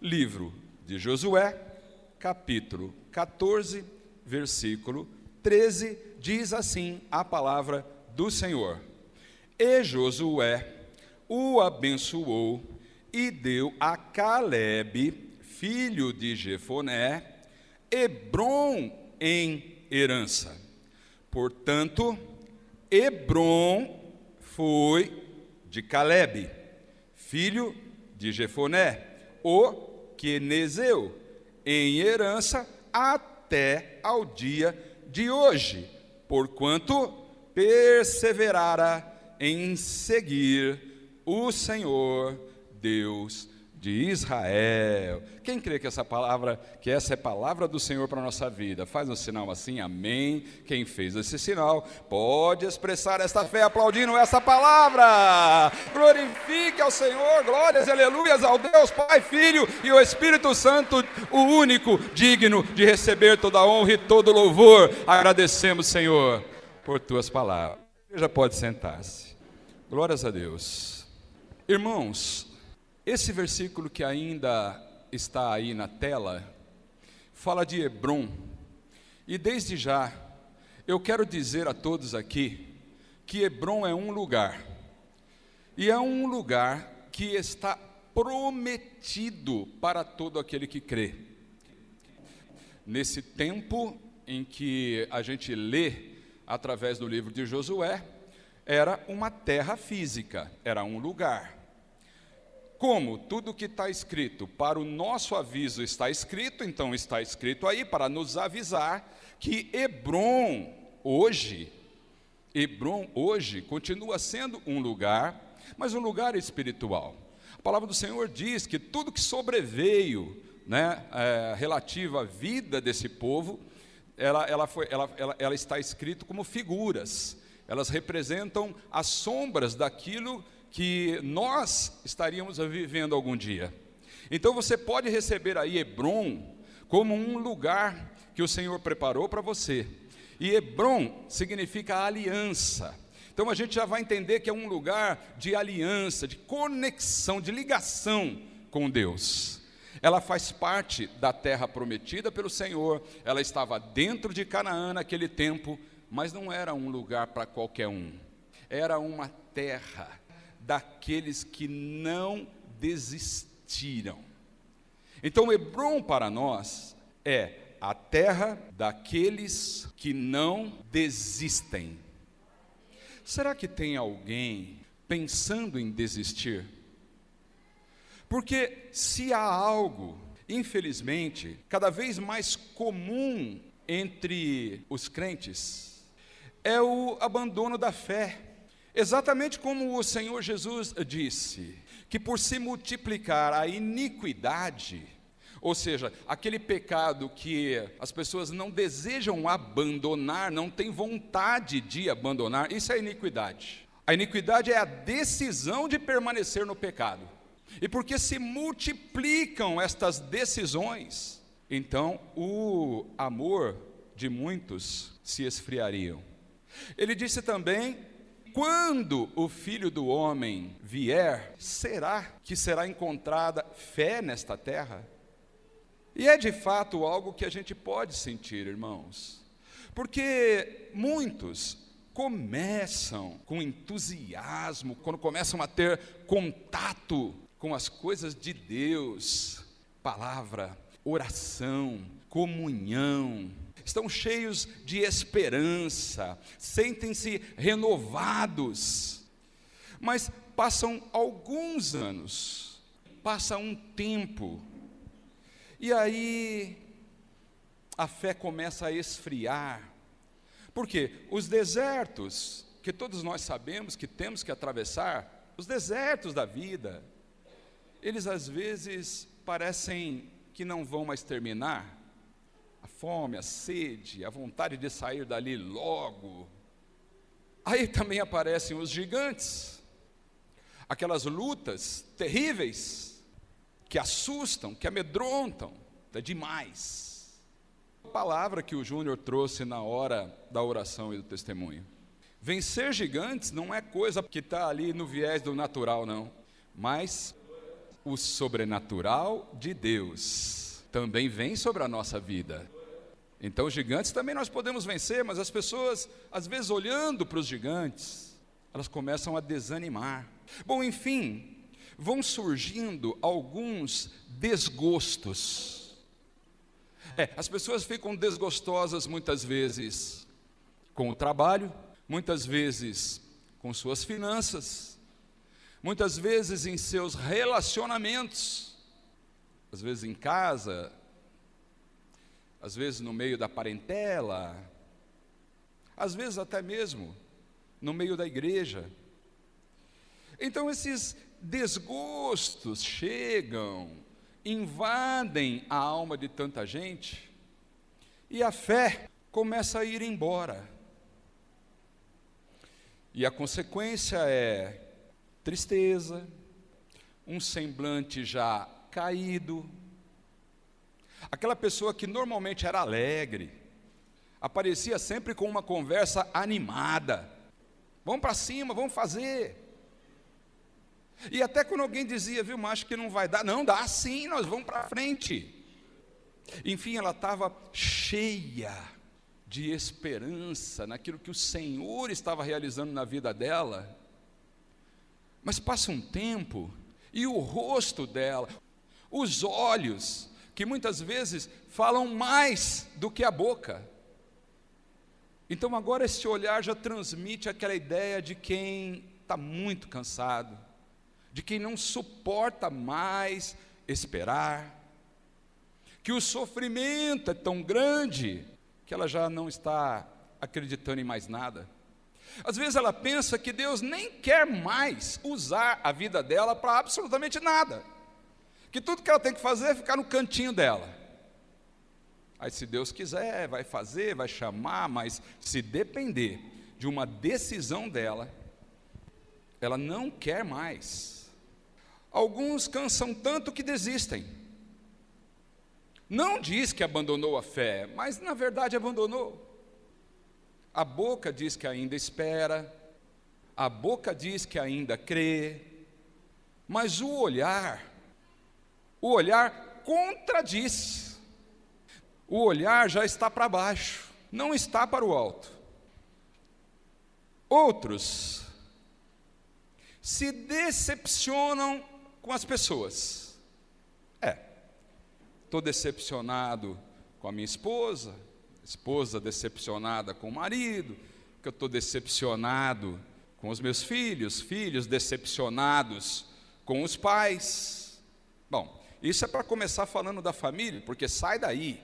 Livro de Josué, capítulo 14, versículo 13, diz assim a palavra do Senhor: E Josué o abençoou e deu a Calebe, filho de Jefoné, Hebrom em herança. Portanto, Hebrom foi de Calebe, filho de Jefoné, o quenezeu, em herança até ao dia de hoje, porquanto perseverara em seguir o Senhor Deus de Israel. Quem crê que essa é a palavra do Senhor para a nossa vida, faz um sinal assim, amém. Quem fez esse sinal pode expressar esta fé aplaudindo essa palavra. Glorifique ao Senhor, glórias e aleluias ao Deus Pai, Filho e o Espírito Santo, o único digno de receber toda a honra e todo louvor. Agradecemos, Senhor, por tuas palavras. Já pode sentar-se. Glórias a Deus. Irmãos, esse versículo que ainda está aí na tela, fala de Hebrom, e desde já, eu quero dizer a todos aqui, que Hebrom é um lugar, e é um lugar que está prometido para todo aquele que crê. Nesse tempo em que a gente lê, através do livro de Josué, era uma terra física, era um lugar. Como tudo que está escrito para o nosso aviso está escrito, então está escrito aí para nos avisar que Hebrom hoje continua sendo um lugar, mas um lugar espiritual. A palavra do Senhor diz que tudo que sobreveio, relativo à vida desse povo, ela está escrito como figuras. Elas representam as sombras daquilo que nós estaríamos vivendo algum dia. Então você pode receber aí Hebrom como um lugar que o Senhor preparou para você. E Hebrom significa aliança. Então a gente já vai entender que é um lugar de aliança, de conexão, de ligação com Deus. Ela faz parte da terra prometida pelo Senhor, ela estava dentro de Canaã naquele tempo, mas não era um lugar para qualquer um. Era uma terra daqueles que não desistiram. Então Hebrom para nós é a terra daqueles que não desistem. Será que tem alguém pensando em desistir? Porque se há algo, infelizmente, cada vez mais comum entre os crentes, é o abandono da fé. Exatamente como o Senhor Jesus disse, que por se multiplicar a iniquidade, ou seja, aquele pecado que as pessoas não desejam abandonar, não têm vontade de abandonar, isso é iniquidade. A iniquidade é a decisão de permanecer no pecado. E porque se multiplicam estas decisões, então o amor de muitos se esfriariam. Ele disse também: quando o Filho do Homem vier, será que será encontrada fé nesta terra? E é de fato algo que a gente pode sentir, irmãos, porque muitos começam com entusiasmo, quando começam a ter contato com as coisas de Deus, palavra, oração, comunhão, estão cheios de esperança, sentem-se renovados, mas passam alguns anos, passa um tempo, e aí a fé começa a esfriar. Por quê? Os desertos, que todos nós sabemos que temos que atravessar, os desertos da vida, eles às vezes parecem que não vão mais terminar. A fome, a sede, a vontade de sair dali logo. Aí também aparecem os gigantes, aquelas lutas terríveis, que assustam, que amedrontam, é demais. A palavra que o Júnior trouxe na hora da oração e do testemunho. Vencer gigantes não é coisa que está ali no viés do natural, não. Mas o sobrenatural de Deus também vem sobre a nossa vida. Então os gigantes também nós podemos vencer, mas as pessoas, às vezes olhando para os gigantes, elas começam a desanimar. Bom, enfim, vão surgindo alguns desgostos. As pessoas ficam desgostosas muitas vezes com o trabalho, muitas vezes com suas finanças, muitas vezes em seus relacionamentos, às vezes em casa, às vezes no meio da parentela, às vezes até mesmo no meio da igreja. Então esses desgostos chegam, invadem a alma de tanta gente, e a fé começa a ir embora. E a consequência é tristeza, um semblante já caído. Aquela pessoa que normalmente era alegre, aparecia sempre com uma conversa animada. Vamos para cima, vamos fazer. E até quando alguém dizia, viu, mas acho que não vai dar. Não, dá sim, nós vamos para frente. Enfim, ela estava cheia de esperança naquilo que o Senhor estava realizando na vida dela. Mas passa um tempo e o rosto dela, os olhos, que muitas vezes falam mais do que a boca. Então agora esse olhar já transmite aquela ideia de quem está muito cansado, de quem não suporta mais esperar, que o sofrimento é tão grande que ela já não está acreditando em mais nada. Às vezes ela pensa que Deus nem quer mais usar a vida dela para absolutamente nada, que tudo que ela tem que fazer é ficar no cantinho dela. Aí se Deus quiser, vai fazer, vai chamar, mas se depender de uma decisão dela, ela não quer mais. Alguns cansam tanto que desistem. Não diz que abandonou a fé, mas na verdade abandonou. A boca diz que ainda espera, a boca diz que ainda crê, mas o olhar contradiz. O olhar já está para baixo, não está para o alto. Outros se decepcionam com as pessoas. Estou decepcionado com a minha esposa decepcionada com o marido, que eu estou decepcionado com os meus filhos decepcionados com os pais. Bom, isso é para começar falando da família, porque sai daí,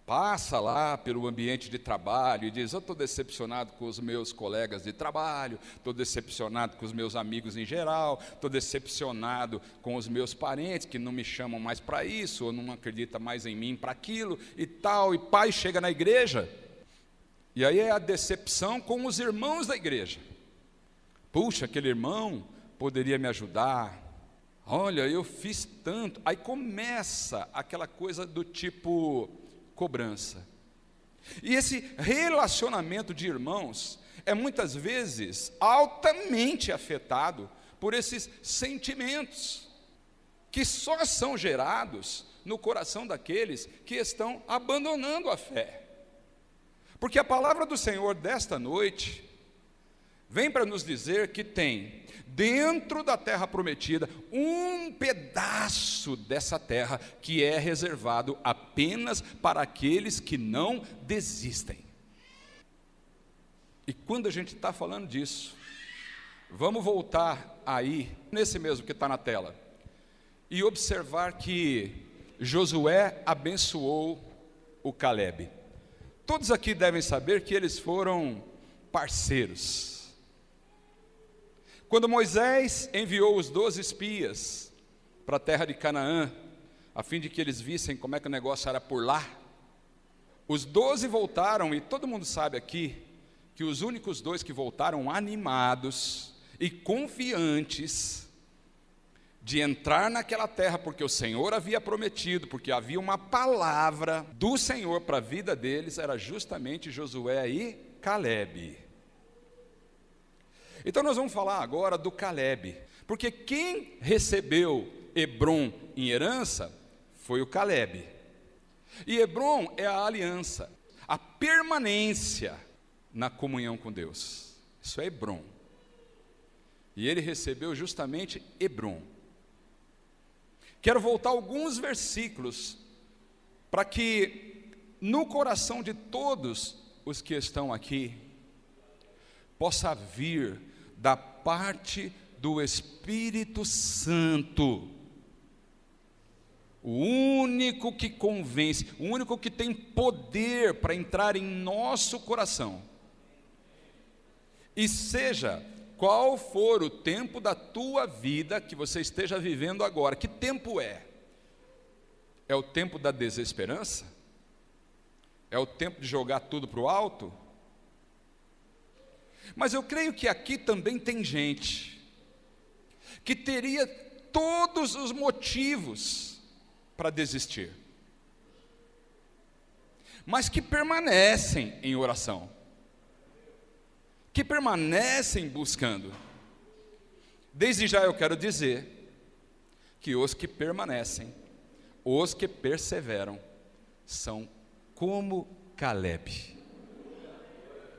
passa lá pelo ambiente de trabalho e diz, eu estou decepcionado com os meus colegas de trabalho, estou decepcionado com os meus amigos em geral, estou decepcionado com os meus parentes que não me chamam mais para isso, ou não acreditam mais em mim para aquilo e tal, e pai chega na igreja, e aí é a decepção com os irmãos da igreja. Puxa, aquele irmão poderia me ajudar, olha, eu fiz tanto, aí começa aquela coisa do tipo cobrança. E esse relacionamento de irmãos é muitas vezes altamente afetado por esses sentimentos que só são gerados no coração daqueles que estão abandonando a fé. Porque a palavra do Senhor desta noite vem para nos dizer que tem dentro da terra prometida um pedaço dessa terra que é reservado apenas para aqueles que não desistem. E quando a gente está falando disso, vamos voltar aí, nesse mesmo que está na tela, e observar que Josué abençoou o Calebe. Todos aqui devem saber que eles foram parceiros. Quando Moisés enviou os 12 espias para a terra de Canaã, a fim de que eles vissem como é que o negócio era por lá, os 12 voltaram, e todo mundo sabe aqui, que os únicos 2 que voltaram animados e confiantes de entrar naquela terra, porque o Senhor havia prometido, porque havia uma palavra do Senhor para a vida deles, era justamente Josué e Calebe. Então nós vamos falar agora do Calebe, porque quem recebeu Hebrom em herança foi o Calebe. E Hebrom é a aliança, a permanência na comunhão com Deus. Isso é Hebrom. E ele recebeu justamente Hebrom. Quero voltar alguns versículos para que no coração de todos os que estão aqui possa vir da parte do Espírito Santo, o único que convence, o único que tem poder para entrar em nosso coração. E seja qual for o tempo da tua vida que você esteja vivendo agora, que tempo é? É o tempo da desesperança? É o tempo de jogar tudo para o alto? Mas eu creio que aqui também tem gente que teria todos os motivos para desistir, mas que permanecem em oração, que permanecem buscando. Desde já eu quero dizer que os que permanecem, os que perseveram, são como Calebe.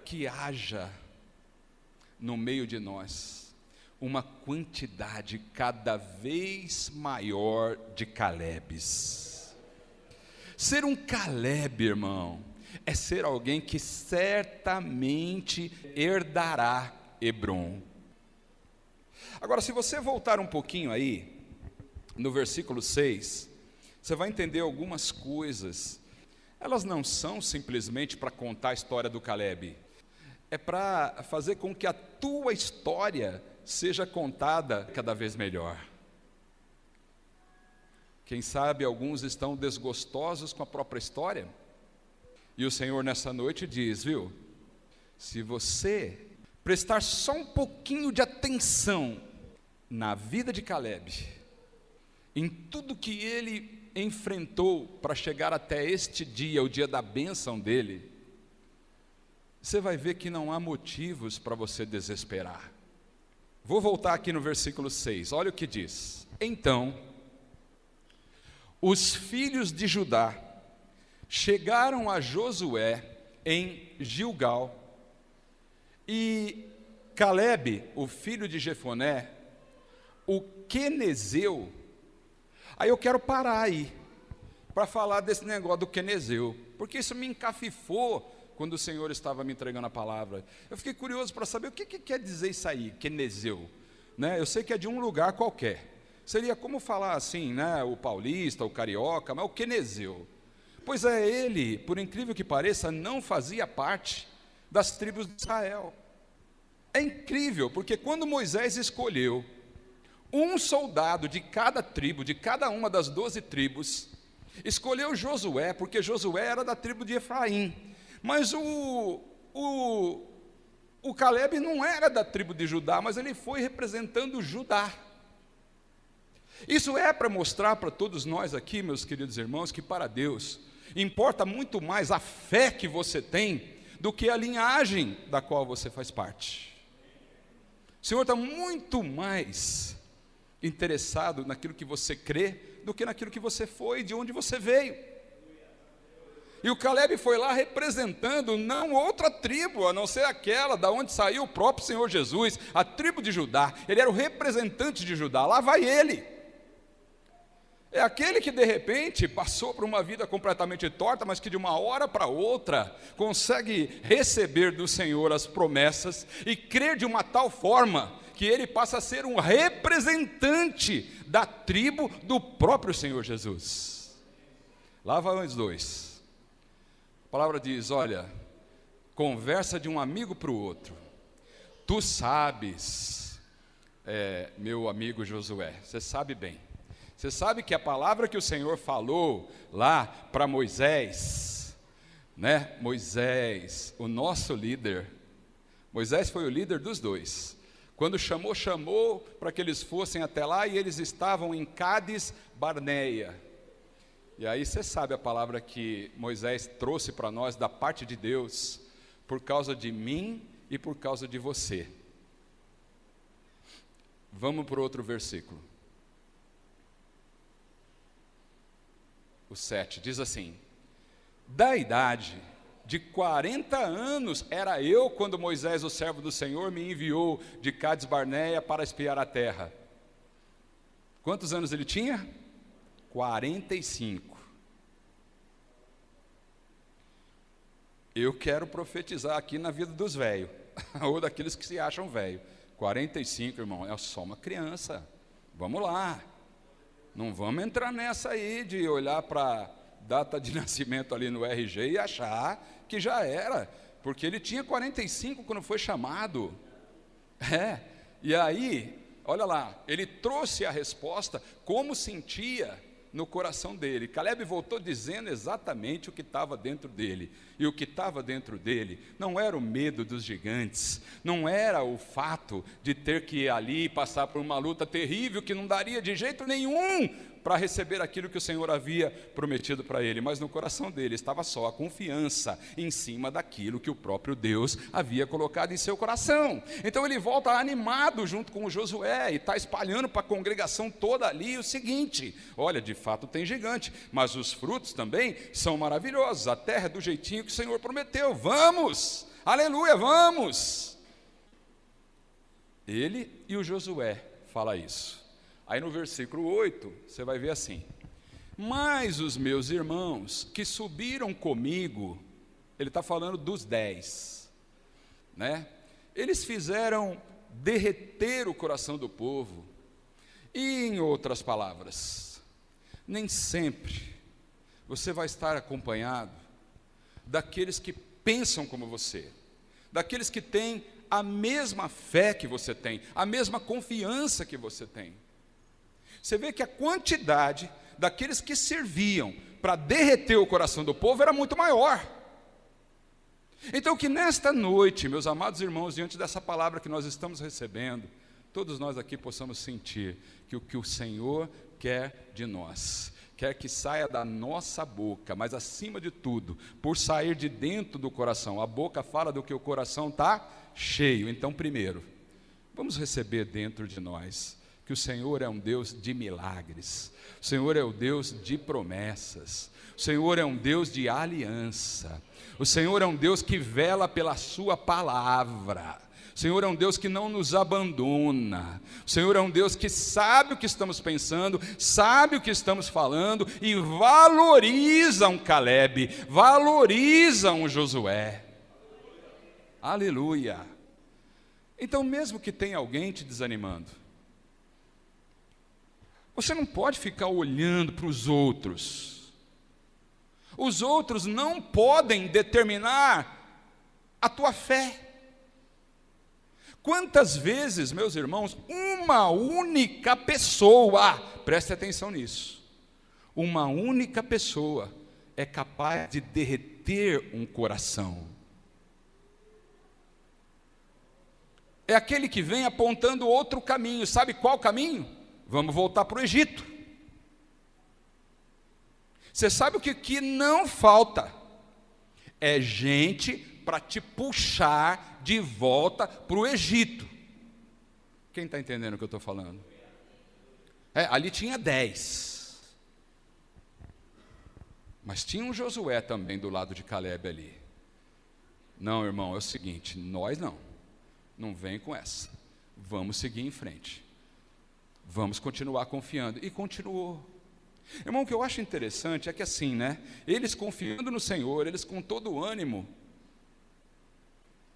Que haja no meio de nós uma quantidade cada vez maior de Calebes. Ser um Calebe, irmão, é ser alguém que certamente herdará Hebrom. Agora, se você voltar um pouquinho aí, no versículo 6, você vai entender algumas coisas. Elas não são simplesmente para contar a história do Calebe, é para fazer com que a tua história seja contada cada vez melhor. Quem sabe alguns estão desgostosos com a própria história, e o Senhor nessa noite diz, viu, se você prestar só um pouquinho de atenção na vida de Calebe, em tudo que ele enfrentou para chegar até este dia, o dia da bênção dele, você vai ver que não há motivos para você desesperar. Vou voltar aqui no versículo 6, olha o que diz. Então, os filhos de Judá chegaram a Josué em Gilgal, e Calebe, o filho de Jefoné, o quenezeu. Aí eu quero parar aí, para falar desse negócio do quenezeu, porque isso me encafifou quando o Senhor estava me entregando a palavra. Eu fiquei curioso para saber o que quer dizer isso aí, quenezeu, né? Eu sei que é de um lugar qualquer, seria como falar assim, né? O paulista, o carioca, mas o quenezeu. Pois é, ele, por incrível que pareça, não fazia parte das tribos de Israel. É incrível, porque quando Moisés escolheu um soldado de cada tribo, de cada uma das 12 tribos, escolheu Josué, porque Josué era da tribo de Efraim, mas o Calebe não era da tribo de Judá, mas ele foi representando Judá. Isso é para mostrar para todos nós aqui, meus queridos irmãos, que para Deus importa muito mais a fé que você tem do que a linhagem da qual você faz parte. O Senhor está muito mais interessado naquilo que você crê do que naquilo que você foi, de onde você veio. E o Calebe foi lá representando não outra tribo, a não ser aquela da onde saiu o próprio Senhor Jesus, a tribo de Judá. Ele era o representante de Judá, lá vai ele. É aquele que de repente passou por uma vida completamente torta, mas que de uma hora para outra consegue receber do Senhor as promessas e crer de uma tal forma que ele passa a ser um representante da tribo do próprio Senhor Jesus. Lá vão os dois. A palavra diz, olha, conversa de um amigo para o outro. Tu sabes, meu amigo Josué, você sabe bem. Você sabe que a palavra que o Senhor falou lá para Moisés, né? Moisés, o nosso líder. Moisés foi o líder dos dois. Quando chamou para que eles fossem até lá, e eles estavam em Cádiz Barneia. E aí você sabe a palavra que Moisés trouxe para nós da parte de Deus, por causa de mim e por causa de você. Vamos para outro versículo. o 7, diz assim: da idade de 40 anos era eu quando Moisés, o servo do Senhor, me enviou de Cádiz Barneia para espiar a terra. Quantos anos ele tinha? 45. Eu quero profetizar aqui na vida dos velhos, ou daqueles que se acham velhos. 45, irmão, é só uma criança. Vamos lá. Não vamos entrar nessa aí de olhar para data de nascimento ali no RG e achar que já era, porque ele tinha 45 quando foi chamado. E aí, olha lá, ele trouxe a resposta como sentia no coração dele. Caleb voltou dizendo exatamente o que estava dentro dele. E o que estava dentro dele não era o medo dos gigantes, não era o fato de ter que ir ali e passar por uma luta terrível que não daria de jeito nenhum para receber aquilo que o Senhor havia prometido para ele, mas no coração dele estava só a confiança em cima daquilo que o próprio Deus havia colocado em seu coração. Então ele volta animado junto com o Josué e está espalhando para a congregação toda ali o seguinte: olha, de fato tem gigante, mas os frutos também são maravilhosos, a terra é do jeitinho que o Senhor prometeu, vamos, aleluia, vamos. Ele e o Josué fala isso. Aí no versículo 8, você vai ver assim: mas os meus irmãos que subiram comigo, ele está falando dos 10, né? Eles fizeram derreter o coração do povo. E em outras palavras, nem sempre você vai estar acompanhado daqueles que pensam como você, daqueles que têm a mesma fé que você tem, a mesma confiança que você tem. Você vê que a quantidade daqueles que serviam para derreter o coração do povo era muito maior. Então que nesta noite, meus amados irmãos, diante dessa palavra que nós estamos recebendo, todos nós aqui possamos sentir que o que o Senhor quer de nós, quer que saia da nossa boca, mas acima de tudo, por sair de dentro do coração. A boca fala do que o coração está cheio. Então primeiro, vamos receber dentro de nós que o Senhor é um Deus de milagres, o Senhor é o Deus de promessas, o Senhor é um Deus de aliança, o Senhor é um Deus que vela pela sua palavra, o Senhor é um Deus que não nos abandona, o Senhor é um Deus que sabe o que estamos pensando, sabe o que estamos falando e valoriza um Caleb, valoriza um Josué. Aleluia. Então mesmo que tenha alguém te desanimando, você não pode ficar olhando para os outros. Os outros não podem determinar a tua fé. Quantas vezes, meus irmãos, uma única pessoa, preste atenção nisso, uma única pessoa é capaz de derreter um coração. É aquele que vem apontando outro caminho. Sabe qual caminho? Vamos voltar para o Egito. Você sabe o que não falta? É gente para te puxar de volta para o Egito. Quem está entendendo o que eu estou falando? Ali tinha 10. Mas tinha um Josué também do lado de Caleb ali. Não, irmão, é o seguinte, nós não vem com essa. Vamos seguir em frente. Vamos continuar confiando. E continuou. Irmão, o que eu acho interessante é que assim, né? Eles confiando no Senhor, eles com todo o ânimo,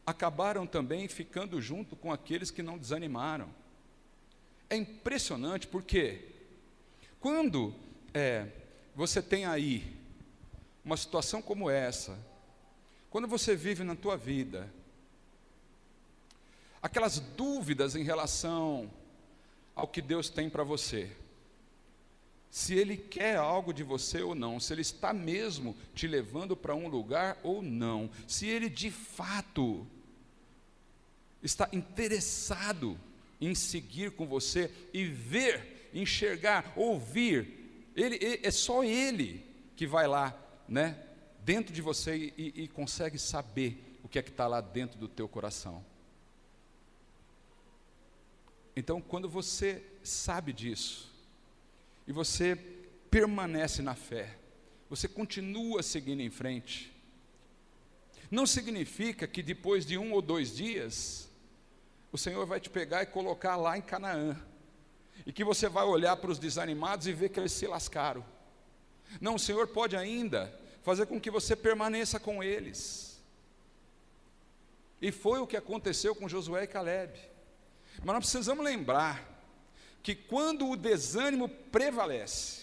acabaram também ficando junto com aqueles que não desanimaram. É impressionante porque quando você tem aí uma situação como essa, quando você vive na tua vida, aquelas dúvidas em relação ao que Deus tem para você, se Ele quer algo de você ou não, se Ele está mesmo te levando para um lugar ou não, se Ele de fato está interessado em seguir com você e ver, enxergar, ouvir, é só Ele que vai lá, né, dentro de você e consegue saber o que é que está lá dentro do teu coração. Então, quando você sabe disso, e você permanece na fé, você continua seguindo em frente. Não significa que depois de 1 ou 2 dias, o Senhor vai te pegar e colocar lá em Canaã, e que você vai olhar para os desanimados e ver que eles se lascaram. Não, o Senhor pode ainda fazer com que você permaneça com eles. E foi o que aconteceu com Josué e Calebe. Mas nós precisamos lembrar que quando o desânimo prevalece,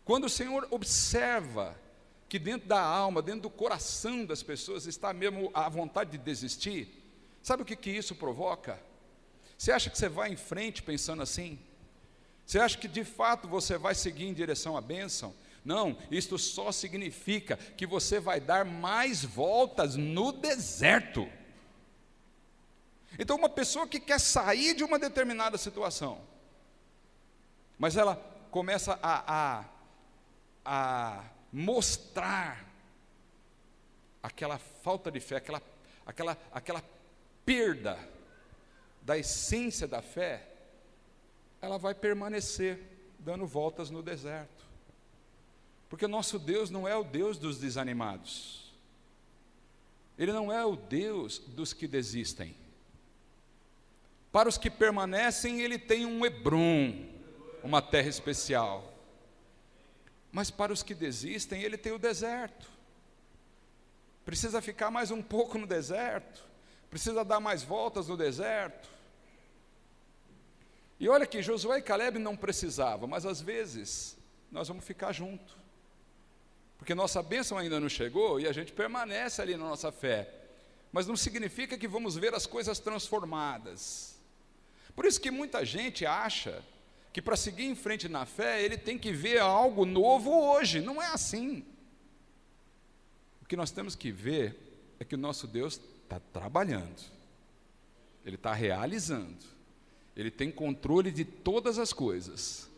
quando o Senhor observa que dentro da alma, dentro do coração das pessoas está mesmo a vontade de desistir, sabe o que isso provoca? Você acha que você vai em frente pensando assim? Você acha que de fato você vai seguir em direção à bênção? Não, isto só significa que você vai dar mais voltas no deserto. Então, uma pessoa que quer sair de uma determinada situação, mas ela começa a mostrar aquela falta de fé, aquela perda da essência da fé, ela vai permanecer dando voltas no deserto. Porque nosso Deus não é o Deus dos desanimados. Ele não é o Deus dos que desistem. Para os que permanecem, Ele tem um Hebrom, uma terra especial. Mas para os que desistem, Ele tem o deserto. Precisa ficar mais um pouco no deserto. Precisa dar mais voltas no deserto. E olha que Josué e Calebe não precisavam, mas às vezes nós vamos ficar juntos. Porque nossa bênção ainda não chegou e a gente permanece ali na nossa fé. Mas não significa que vamos ver as coisas transformadas. Por isso que muita gente acha que para seguir em frente na fé, ele tem que ver algo novo hoje. Não é assim. O que nós temos que ver é que o nosso Deus está trabalhando. Ele está realizando. Ele tem controle de todas as coisas.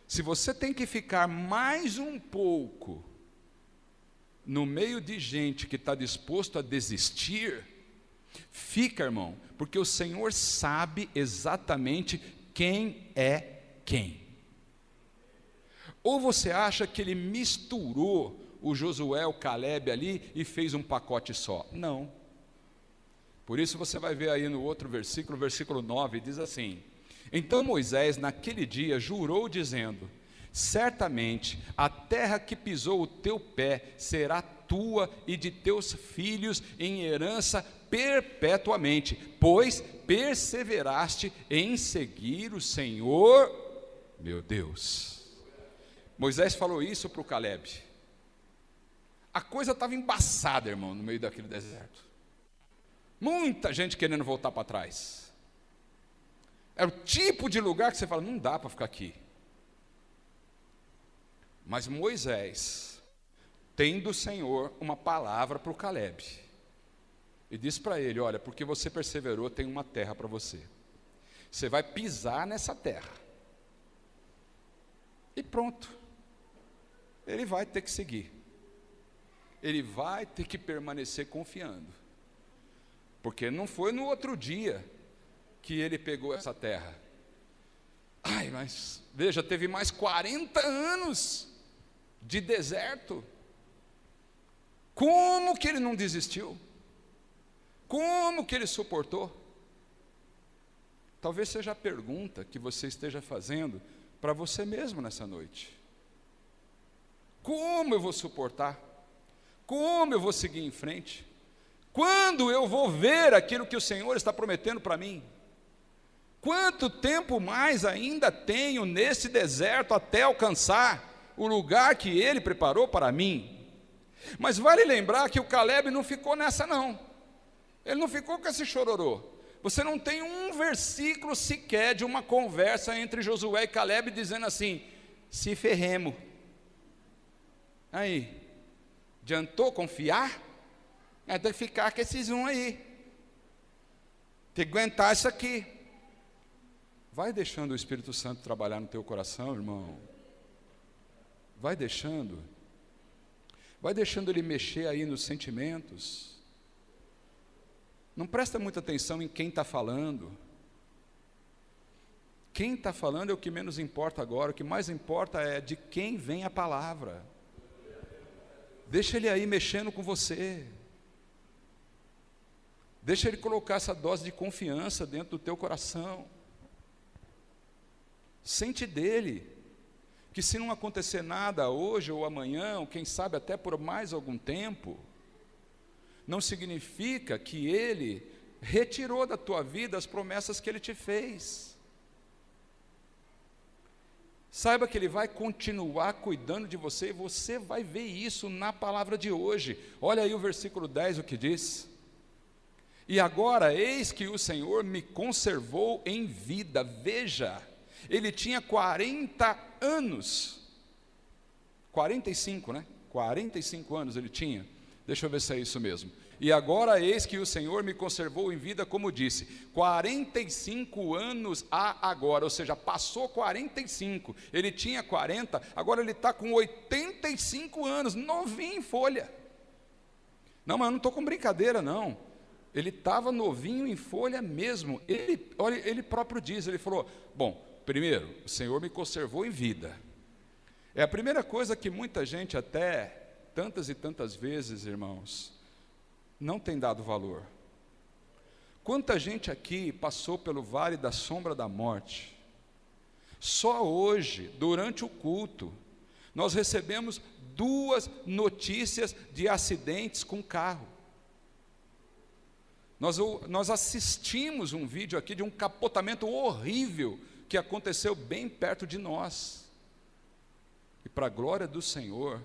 Se você tem que ficar mais um pouco no meio de gente que está disposto a desistir, fica, irmão, porque o Senhor sabe exatamente quem é quem. Ou você acha que Ele misturou o Josué, o Calebe ali e fez um pacote só? Não. Por isso você vai ver aí no outro versículo, versículo 9, diz assim: então Moisés naquele dia jurou dizendo: certamente a terra que pisou o teu pé será tua e de teus filhos em herança perpetuamente, pois perseveraste em seguir o Senhor, meu Deus. Moisés falou isso para o Calebe. A coisa estava embaçada, irmão, no meio daquele deserto. Muita gente querendo voltar para trás. É o tipo de lugar que você fala, não dá para ficar aqui. Mas Moisés tem do Senhor uma palavra para o Calebe. E diz para ele, olha, porque você perseverou, tem uma terra para você. Você vai pisar nessa terra. E pronto. Ele vai ter que seguir. Ele vai ter que permanecer confiando. Porque não foi no outro dia que ele pegou essa terra. Ai, mas veja, teve mais 40 anos de deserto. Como que ele não desistiu? Como que ele suportou? Talvez seja a pergunta que você esteja fazendo para você mesmo nessa noite. Como eu vou suportar? Como eu vou seguir em frente? Quando eu vou ver aquilo que o Senhor está prometendo para mim? Quanto tempo mais ainda tenho nesse deserto até alcançar o lugar que Ele preparou para mim? Mas vale lembrar que o Calebe não ficou nessa não. Ele não ficou com esse chororô. Você não tem um versículo sequer de uma conversa entre Josué e Calebe dizendo assim, se ferremos. Aí, adiantou confiar? Tem que ficar com esses aí. Tem que aguentar isso aqui. Vai deixando o Espírito Santo trabalhar no teu coração, irmão. Vai deixando. Vai deixando ele mexer aí nos sentimentos. Não presta muita atenção em quem está falando. Quem está falando é o que menos importa agora, o que mais importa é de quem vem a palavra. Deixa ele aí mexendo com você. Deixa ele colocar essa dose de confiança dentro do teu coração. Sente dele, que se não acontecer nada hoje ou amanhã, ou quem sabe até por mais algum tempo, não significa que ele retirou da tua vida as promessas que ele te fez. Saiba que ele vai continuar cuidando de você, e você vai ver isso na palavra de hoje. Olha aí o versículo 10, o que diz: e agora eis que o Senhor me conservou em vida. Veja, ele tinha 40 anos, 45, né? 45 anos ele tinha. Deixa eu ver se é isso mesmo. E agora eis que o Senhor me conservou em vida, como disse, 45 anos há agora, ou seja, passou 45, ele tinha 40, agora ele está com 85 anos, novinho em folha. Não, mas eu não estou com brincadeira não, ele estava novinho em folha mesmo. Olha, ele próprio diz, ele falou, bom, primeiro, o Senhor me conservou em vida. É a primeira coisa que muita gente até, tantas e tantas vezes, irmãos, não tem dado valor. Quanta gente aqui passou pelo vale da sombra da morte. Só hoje, durante o culto, nós recebemos 2 notícias de acidentes com carro. Nós assistimos um vídeo aqui de um capotamento horrível que aconteceu bem perto de nós. E para a glória do Senhor,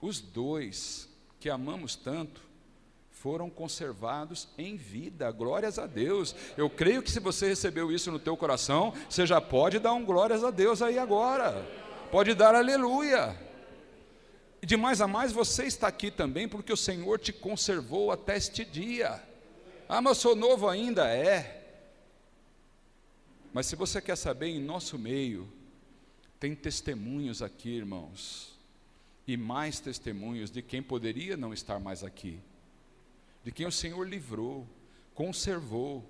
os 2 que amamos tanto, foram conservados em vida, glórias a Deus. Eu creio que se você recebeu isso no teu coração, você já pode dar um glórias a Deus aí agora, pode dar aleluia. E de mais a mais você está aqui também, porque o Senhor te conservou até este dia. Ah, mas eu sou novo ainda, mas se você quer saber, em nosso meio, tem testemunhos aqui, irmãos, e mais testemunhos de quem poderia não estar mais aqui, de quem o Senhor livrou, conservou,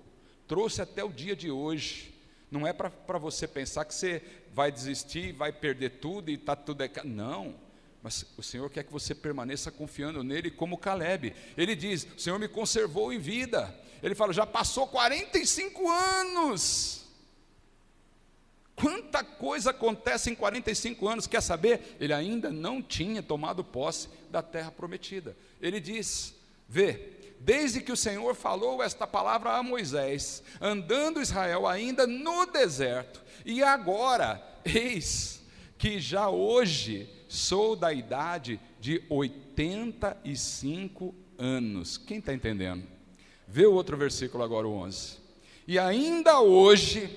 trouxe até o dia de hoje. Não é para você pensar que você vai desistir, vai perder tudo e está tudo não, mas o Senhor quer que você permaneça confiando nele, como Caleb. Ele diz, o Senhor me conservou em vida. Ele fala, já passou 45 anos. Quanta coisa acontece em 45 anos, quer saber? Ele ainda não tinha tomado posse da terra prometida. Ele diz, vê, desde que o Senhor falou esta palavra a Moisés, andando Israel ainda no deserto, e agora, eis que já hoje sou da idade de 85 anos. Quem está entendendo? Vê o outro versículo agora, o 11. E ainda hoje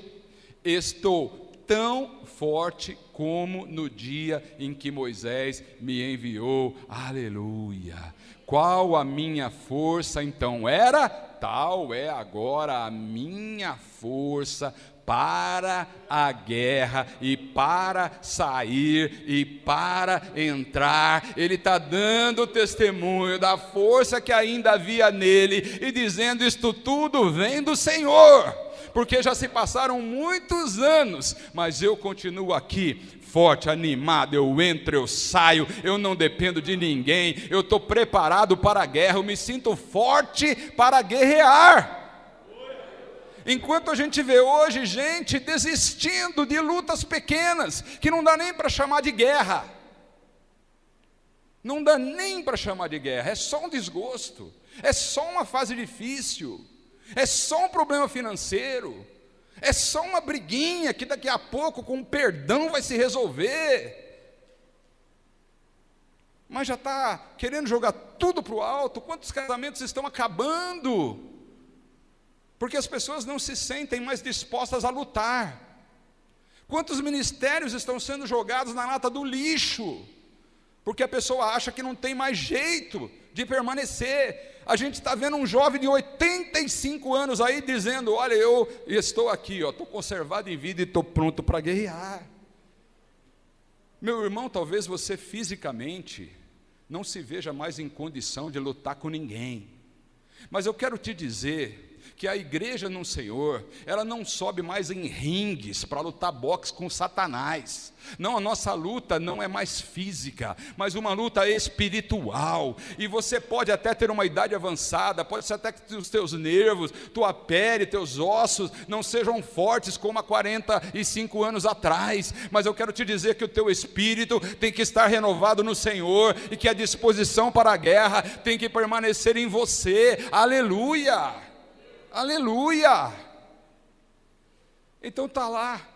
estou tão forte como no dia em que Moisés me enviou. Aleluia. Qual a minha força então era? Tal é agora a minha força para a guerra e para sair e para entrar. Ele está dando testemunho da força que ainda havia nele e dizendo, isto tudo vem do Senhor, porque já se passaram muitos anos, mas eu continuo aqui, forte, animado, eu entro, eu saio, eu não dependo de ninguém, eu estou preparado para a guerra, eu me sinto forte para guerrear. Enquanto a gente vê hoje gente desistindo de lutas pequenas, que não dá nem para chamar de guerra, não dá nem para chamar de guerra, é só um desgosto, é só uma fase difícil, é só um problema financeiro, é só uma briguinha que daqui a pouco com perdão vai se resolver, mas já está querendo jogar tudo para o alto. Quantos casamentos estão acabando? Porque as pessoas não se sentem mais dispostas a lutar. Quantos ministérios estão sendo jogados na lata do lixo? Porque a pessoa acha que não tem mais jeito de permanecer. A gente está vendo um jovem de 85 anos aí dizendo, olha, eu estou aqui, estou conservado em vida e estou pronto para guerrear. Meu irmão, talvez você fisicamente não se veja mais em condição de lutar com ninguém, mas eu quero te dizer que a igreja no Senhor, ela não sobe mais em ringues para lutar boxe com Satanás. Não, a nossa luta não é mais física, mas uma luta espiritual. E você pode até ter uma idade avançada, pode ser até que os teus nervos, tua pele, teus ossos não sejam fortes como há 45 anos atrás, mas eu quero te dizer que o teu espírito tem que estar renovado no Senhor, e que a disposição para a guerra tem que permanecer em você. Aleluia, aleluia. Então está lá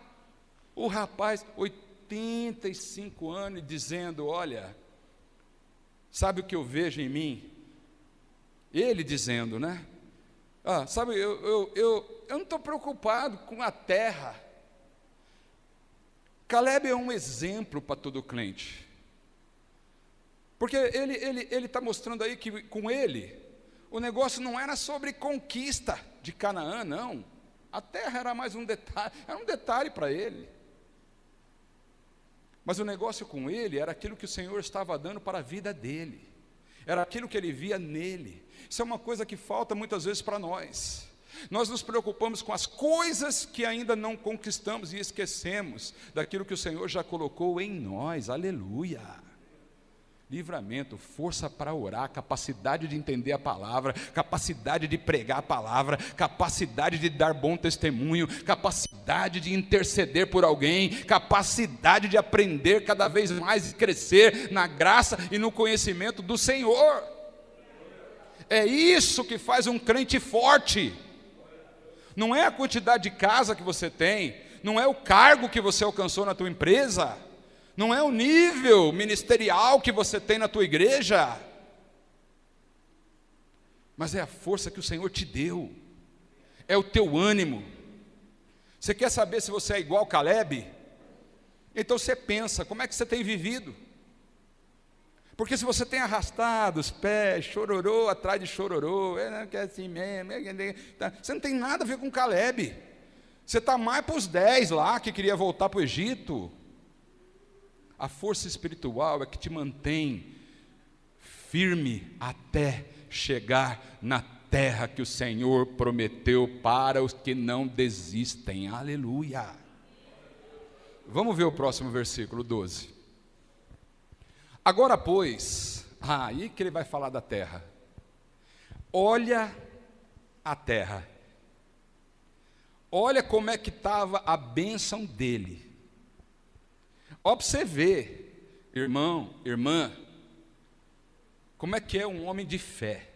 o rapaz, 85 anos, dizendo: olha, sabe o que eu vejo em mim? Ele dizendo, né? Sabe, eu não estou preocupado com a terra. Caleb é um exemplo para todo crente, porque ele está mostrando aí que com ele, o negócio não era sobre conquista de Canaã, não. A terra era mais um detalhe, era um detalhe para ele. Mas o negócio com ele era aquilo que o Senhor estava dando para a vida dele, era aquilo que ele via nele. Isso é uma coisa que falta muitas vezes para nós. Nós nos preocupamos com as coisas que ainda não conquistamos e esquecemos daquilo que o Senhor já colocou em nós. Aleluia. Livramento, força para orar, capacidade de entender a palavra, capacidade de pregar a palavra, capacidade de dar bom testemunho, capacidade de interceder por alguém, capacidade de aprender cada vez mais e crescer na graça e no conhecimento do Senhor. É isso que faz um crente forte. Não é a quantidade de casa que você tem, não é o cargo que você alcançou na tua empresa, não é o nível ministerial que você tem na tua igreja, mas é a força que o Senhor te deu, é o teu ânimo. Você quer saber se você é igual Caleb? Então você pensa, como é que você tem vivido? Porque se você tem arrastado os pés, chororô atrás de chororô, que é assim mesmo, você não tem nada a ver com Caleb. Você está mais para os 10 lá que queria voltar para o Egito. A força espiritual é que te mantém firme até chegar na terra que o Senhor prometeu para os que não desistem. Aleluia. Vamos ver o próximo versículo 12. Agora, pois, aí que ele vai falar da terra. Olha a terra. Olha como é que estava a bênção dele. Ó, para você ver, irmão, irmã, como é que é um homem de fé.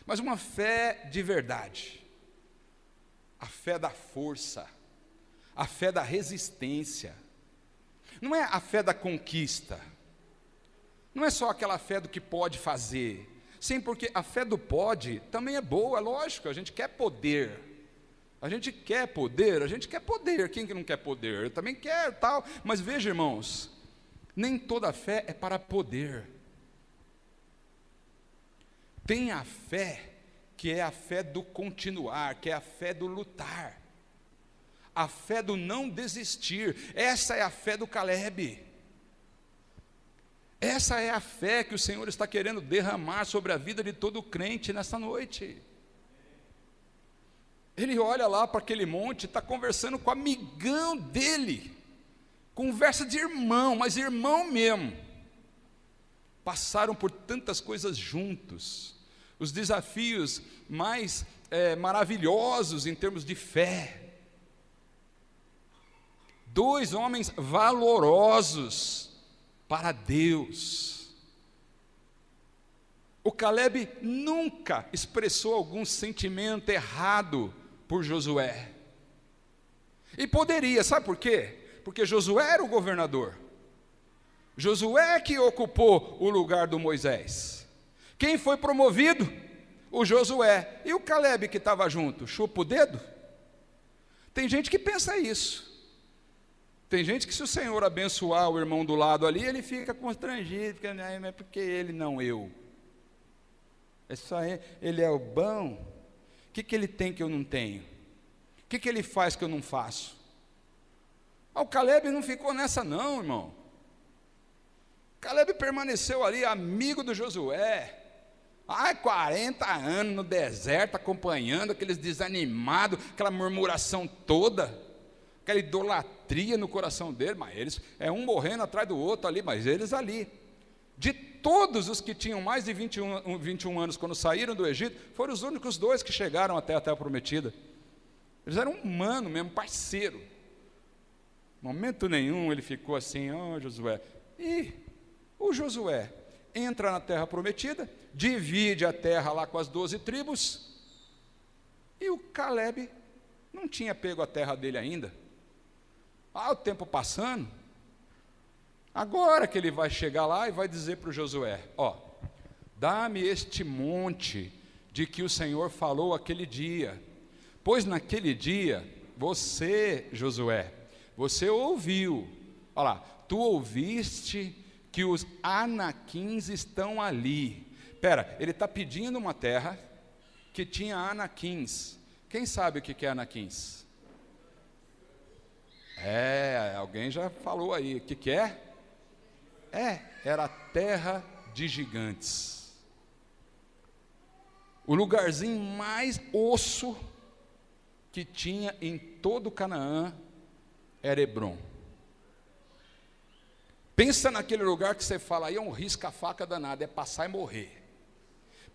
Mas uma fé de verdade. A fé da força. A fé da resistência. Não é a fé da conquista. Não é só aquela fé do que pode fazer. Sim, porque a fé do pode também é boa, lógico, a gente quer poder. A gente quer poder, quem que não quer poder? Eu também quero, tal, mas veja, irmãos, nem toda fé é para poder. Tem a fé que é a fé do continuar, que é a fé do lutar, a fé do não desistir. Essa é a fé do Caleb. Essa é a fé que o Senhor está querendo derramar sobre a vida de todo crente nessa noite. Ele olha lá para aquele monte, está conversando com o amigão dele, conversa de irmão, mas irmão mesmo. Passaram por tantas coisas juntos, os desafios mais maravilhosos em termos de fé. Dois homens valorosos para Deus. O Caleb nunca expressou algum sentimento errado por Josué. E poderia, sabe por quê? Porque Josué era o governador. Josué que ocupou o lugar do Moisés. Quem foi promovido? O Josué. E o Caleb que estava junto, chupa o dedo? Tem gente que pensa isso. Tem gente que, se o Senhor abençoar o irmão do lado ali, ele fica constrangido, fica, mas por que ele não eu? É só ele é o bom. O que ele tem que eu não tenho? O que ele faz que eu não faço? O Caleb não ficou nessa não, irmão. Caleb permaneceu ali, amigo do Josué, 40 anos no deserto, acompanhando aqueles desanimados, aquela murmuração toda, aquela idolatria no coração deles, mas eles, um morrendo atrás do outro ali, mas eles ali. De todos os que tinham mais de 21 anos quando saíram do Egito, foram os únicos 2 que chegaram até a Terra Prometida. Eles eram humanos mesmo, parceiro. Momento nenhum ele ficou assim, Josué. E o Josué entra na Terra Prometida, divide a terra lá com as 12 tribos, e o Caleb não tinha pego a terra dele ainda. O tempo passando, agora que ele vai chegar lá e vai dizer para o Josué, dá-me este monte de que o Senhor falou aquele dia, pois naquele dia, você, Josué, você ouviu, olha lá, tu ouviste que os anaquins estão ali. Ele está pedindo uma terra que tinha anaquins. Quem sabe o que é anaquins? Alguém já falou aí, o que é? Era a terra de gigantes. O lugarzinho mais osso que tinha em todo Canaã era Hebrom. Pensa naquele lugar que você fala, aí é um risca-faca danado, é passar e morrer.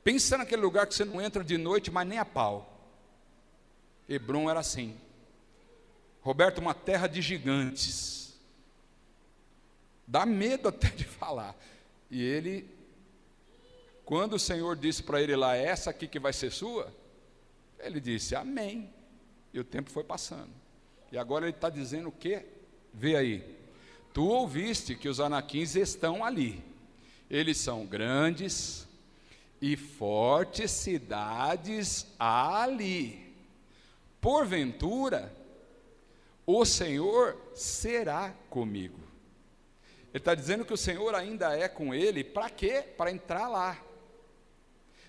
Pensa naquele lugar que você não entra de noite, mas nem a pau. Hebrom era assim. Roberto, uma terra de gigantes. Dá medo até de falar. E ele, quando o Senhor disse para ele lá, essa aqui que vai ser sua, ele disse, amém. E o tempo foi passando. E agora ele está dizendo o quê? Vê aí. Tu ouviste que os anaquins estão ali. Eles são grandes e fortes cidades ali. Porventura, o Senhor será comigo. Ele está dizendo que o Senhor ainda é com ele. Para quê? Para entrar lá.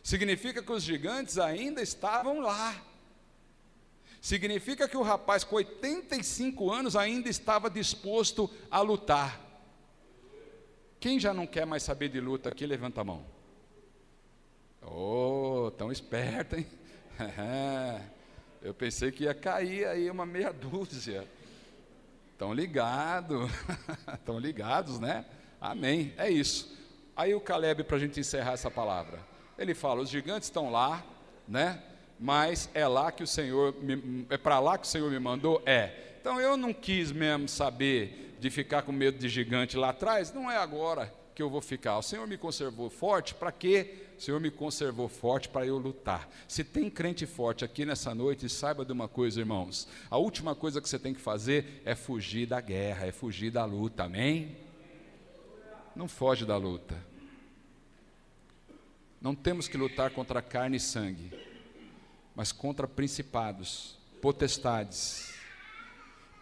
Significa que os gigantes ainda estavam lá. Significa que o rapaz com 85 anos ainda estava disposto a lutar. Quem já não quer mais saber de luta aqui, levanta a mão. Tão esperto, hein? Eu pensei que ia cair aí uma meia dúzia. Estão ligados, estão ligados, né? Amém, é isso. Aí o Caleb, para a gente encerrar essa palavra, ele fala, os gigantes estão lá, né? Mas é lá que o Senhor, é para lá que o Senhor me mandou? Então eu não quis mesmo saber de ficar com medo de gigante lá atrás, não é agora que eu vou ficar. O Senhor me conservou forte, para quê? O Senhor me conservou forte para eu lutar. Se tem crente forte aqui nessa noite, saiba de uma coisa, irmãos, a última coisa que você tem que fazer é fugir da guerra, é fugir da luta, amém? Não foge da luta. Não temos que lutar contra carne e sangue, mas contra principados, potestades,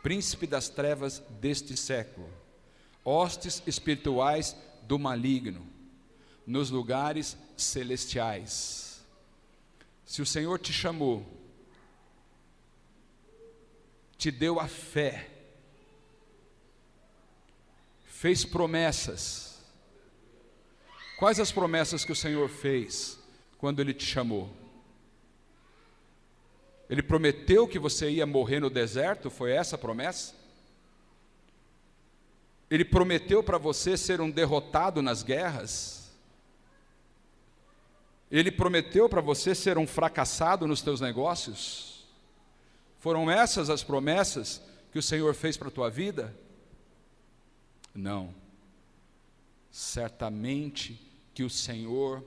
príncipe das trevas deste século, hostes espirituais do maligno, nos lugares celestiais. Se o Senhor te chamou, te deu a fé, fez promessas. Quais as promessas que o Senhor fez quando Ele te chamou? Ele prometeu que você ia morrer no deserto, foi essa a promessa? Ele prometeu para você ser um derrotado nas guerras? Ele prometeu para você ser um fracassado nos teus negócios? Foram essas as promessas que o Senhor fez para a tua vida? Não. Certamente que o Senhor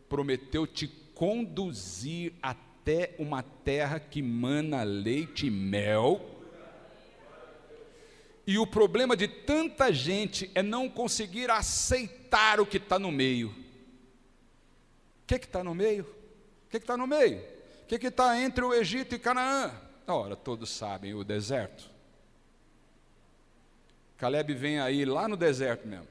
prometeu te conduzir até uma terra que mana leite e mel. E o problema de tanta gente é não conseguir aceitar o que está no meio. O que está no meio? O que está no meio? O que está entre o Egito e Canaã? Ora, todos sabem, o deserto. Caleb vem aí lá no deserto mesmo.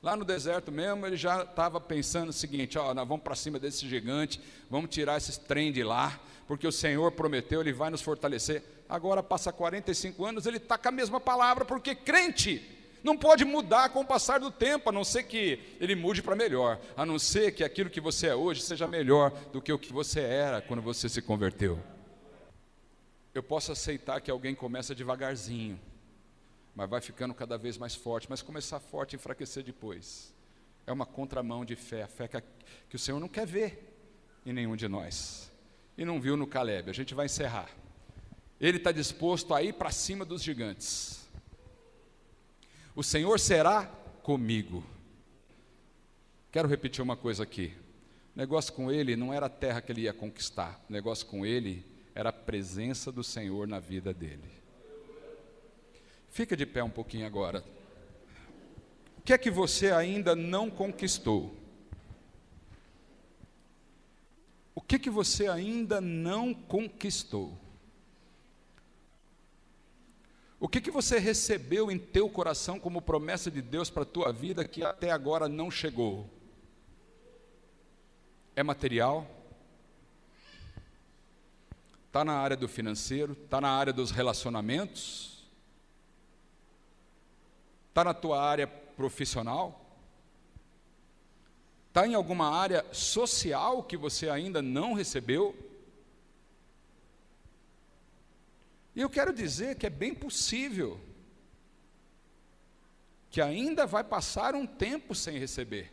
Lá no deserto mesmo, ele já estava pensando o seguinte, nós vamos para cima desse gigante, vamos tirar esses trem de lá, porque o Senhor prometeu, Ele vai nos fortalecer. Agora passa 45 anos, ele está com a mesma palavra, porque crente Não pode mudar com o passar do tempo, a não ser que ele mude para melhor, a não ser que aquilo que você é hoje seja melhor do que o que você era quando você se converteu. Eu posso aceitar que alguém começa devagarzinho, mas vai ficando cada vez mais forte, mas começar forte e enfraquecer depois. É uma contramão de fé, a fé que o Senhor não quer ver em nenhum de nós. E não viu no Caleb. A gente vai encerrar. Ele está disposto a ir para cima dos gigantes. O Senhor será comigo. Quero repetir uma coisa aqui. O negócio com ele não era a terra que ele ia conquistar. O negócio com ele era a presença do Senhor na vida dele. Fica de pé um pouquinho agora. O que é que você ainda não conquistou? O que é que você ainda não conquistou? O que você recebeu em teu coração como promessa de Deus para a tua vida que até agora não chegou? É material? Está na área do financeiro? Está na área dos relacionamentos? Está na tua área profissional? Está em alguma área social que você ainda não recebeu? E eu quero dizer que é bem possível que ainda vai passar um tempo sem receber.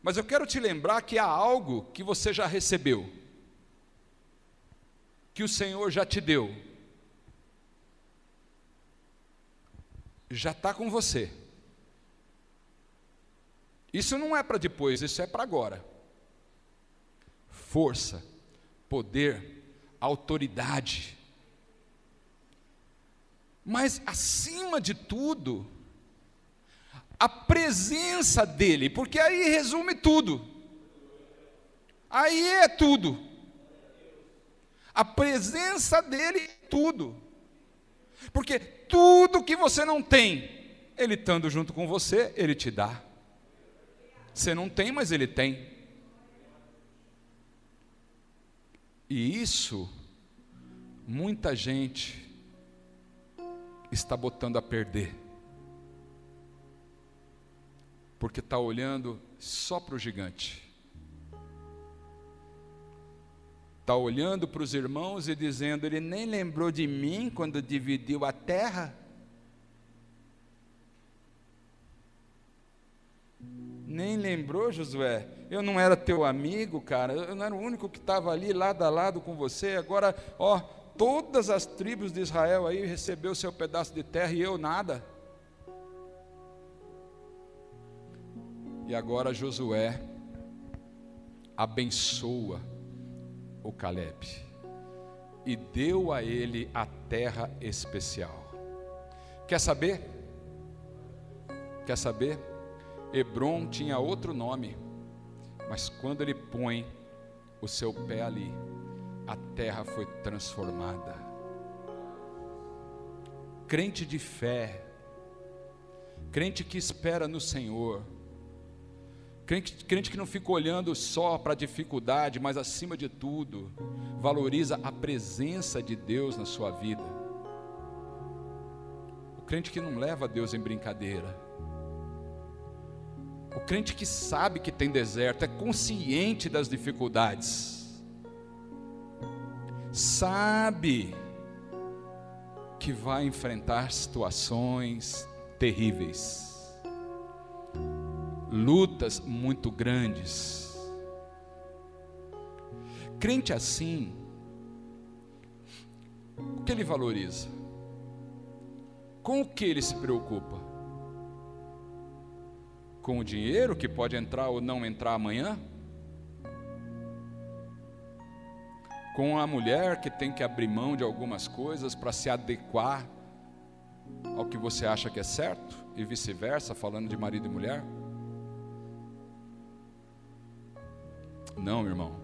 Mas eu quero te lembrar que há algo que você já recebeu, que o Senhor já te deu, já está com você. Isso não é para depois, isso é para agora. Força, poder, autoridade. Mas, acima de tudo, a presença dele, porque aí resume tudo. Aí é tudo. A presença dele é tudo. Porque tudo que você não tem, ele estando junto com você, ele te dá. Você não tem, mas ele tem. E isso, muita gente está botando a perder. Porque está olhando só para o gigante. Está olhando para os irmãos e dizendo, ele nem lembrou de mim quando dividiu a terra. Nem lembrou, Josué? Eu não era teu amigo, cara, eu não era o único que estava ali lado a lado com você, agora, ó, todas as tribos de Israel aí recebeu o seu pedaço de terra e eu nada. E agora Josué abençoa o Caleb e deu a ele a terra especial. Quer saber? Quer saber? Hebrom tinha outro nome, mas quando ele põe o seu pé ali, a terra foi transformada. Crente de fé, crente que espera no Senhor, crente que não fica olhando só para a dificuldade, mas acima de tudo, valoriza a presença de Deus na sua vida. O crente que não leva Deus em brincadeira. O crente que sabe que tem deserto, é consciente das dificuldades, sabe que vai enfrentar situações terríveis, lutas muito grandes. Crente assim, o que ele valoriza? Com o que ele se preocupa? Com o dinheiro que pode entrar ou não entrar amanhã? Com a mulher que tem que abrir mão de algumas coisas para se adequar ao que você acha que é certo? E vice-versa, falando de marido e mulher? Não, irmão.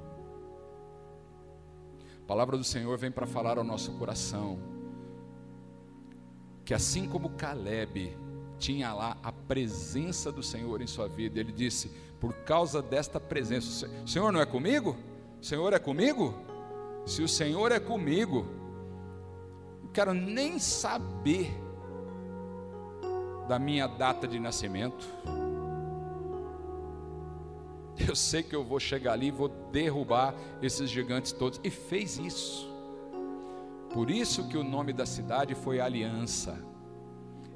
A palavra do Senhor vem para falar ao nosso coração que assim como Caleb tinha lá a presença do Senhor em sua vida, ele disse, por causa desta presença, o Senhor não é comigo? O Senhor é comigo? Se o Senhor é comigo, não quero nem saber da minha data de nascimento. Eu sei que eu vou chegar ali e vou derrubar esses gigantes todos. E fez isso. Por isso que o nome da cidade foi Aliança.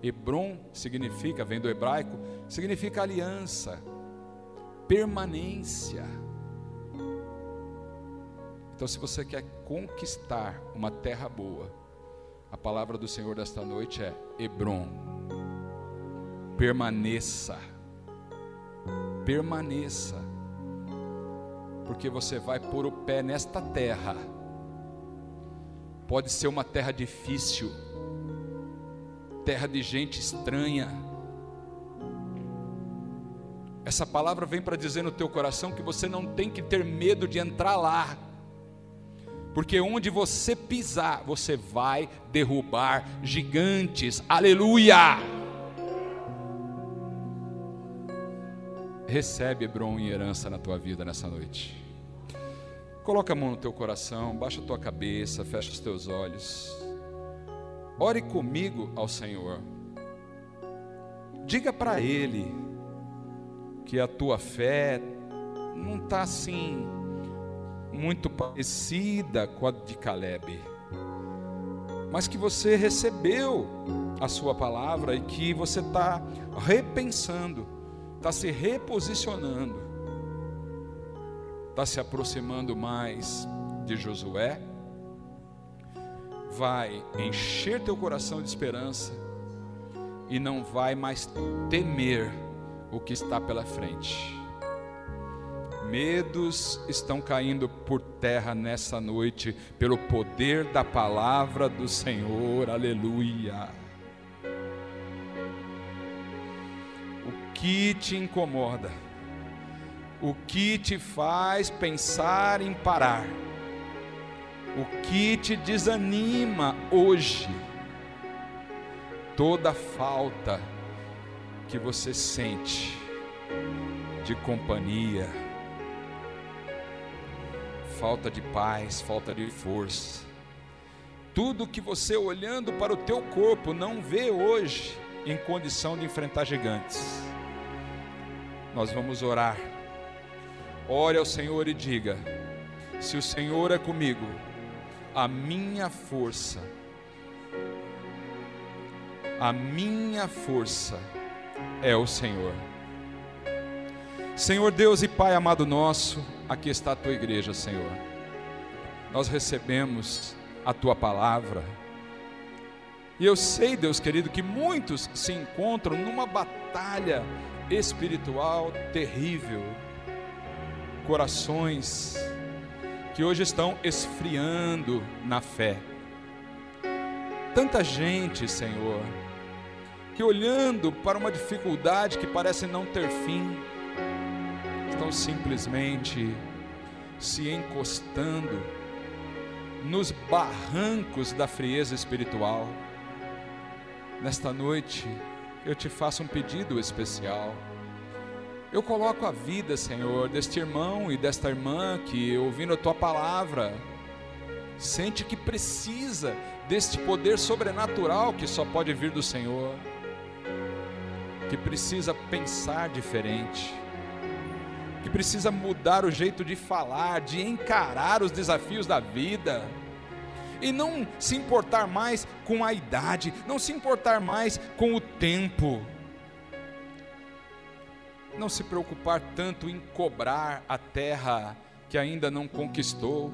Hebron significa, vem do hebraico, significa aliança, permanência. Então, se você quer conquistar uma terra boa, a palavra do Senhor desta noite é Hebron. Permaneça. Permaneça. Porque você vai pôr o pé nesta terra. Pode ser uma terra difícil, terra de gente estranha. Essa palavra vem para dizer no teu coração que você não tem que ter medo de entrar lá, porque onde você pisar, você vai derrubar gigantes. Aleluia! Recebe Hebron em herança na tua vida nessa noite. Coloca a mão no teu coração, baixa a tua cabeça, fecha os teus olhos. Ore comigo ao Senhor. Diga para Ele que a tua fé não está assim muito parecida com a de Caleb, mas que você recebeu a sua palavra e que você está repensando, está se reposicionando, está se aproximando mais de Josué. Vai encher teu coração de esperança e não vai mais temer o que está pela frente. Medos estão caindo por terra nessa noite pelo poder da palavra do Senhor. Aleluia. O que te incomoda? O que te faz pensar em parar? O que te desanima hoje? Toda falta que você sente de companhia, falta de paz, falta de força, tudo que você olhando para o teu corpo não vê hoje em condição de enfrentar gigantes. Nós vamos orar. Ore ao Senhor e diga: se o Senhor é comigo, a minha força é o Senhor. Senhor Deus e Pai amado nosso, aqui está a tua igreja, Senhor. Nós recebemos a tua palavra. E eu sei, Deus querido, que muitos se encontram numa batalha espiritual terrível. Corações que hoje estão esfriando na fé. Tanta gente, Senhor, que olhando para uma dificuldade que parece não ter fim, estão simplesmente se encostando nos barrancos da frieza espiritual. Nesta noite, eu te faço um pedido especial. Eu coloco a vida, Senhor, deste irmão e desta irmã que, ouvindo a tua palavra, sente que precisa deste poder sobrenatural que só pode vir do Senhor, que precisa pensar diferente, que precisa mudar o jeito de falar, de encarar os desafios da vida, e não se importar mais com a idade, não se importar mais com o tempo, não se preocupar tanto em cobrar a terra que ainda não conquistou,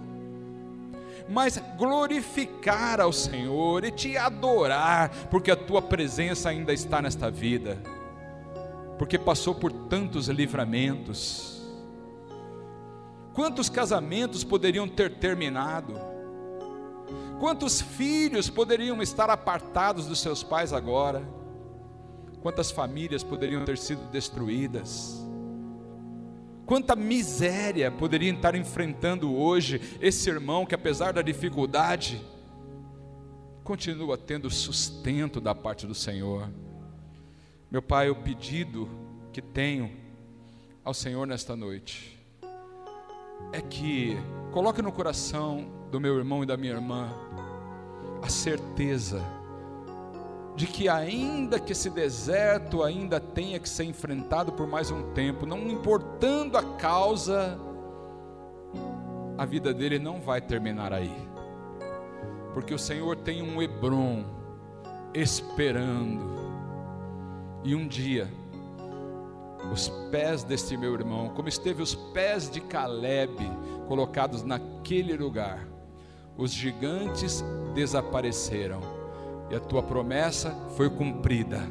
mas glorificar ao Senhor e te adorar, porque a tua presença ainda está nesta vida, porque passou por tantos livramentos. Quantos casamentos poderiam ter terminado? Quantos filhos poderiam estar apartados dos seus pais agora? Quantas famílias poderiam ter sido destruídas? Quanta miséria poderia estar enfrentando hoje esse irmão que, apesar da dificuldade, continua tendo sustento da parte do Senhor. Meu Pai, o pedido que tenho ao Senhor nesta noite é que coloque no coração do meu irmão e da minha irmã a certeza de que ainda que esse deserto ainda tenha que ser enfrentado por mais um tempo, não importando a causa, a vida dele não vai terminar aí, porque o Senhor tem um Hebrom esperando, e um dia, os pés deste meu irmão, como esteve os pés de Caleb, colocados naquele lugar, os gigantes desapareceram, e a tua promessa foi cumprida,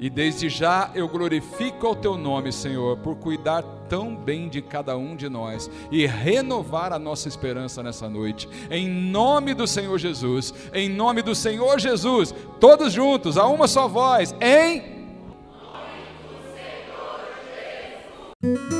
e desde já eu glorifico ao teu nome, Senhor, por cuidar tão bem de cada um de nós, e renovar a nossa esperança nessa noite, em nome do Senhor Jesus, em nome do Senhor Jesus, todos juntos, a uma só voz, em nome do Senhor Jesus.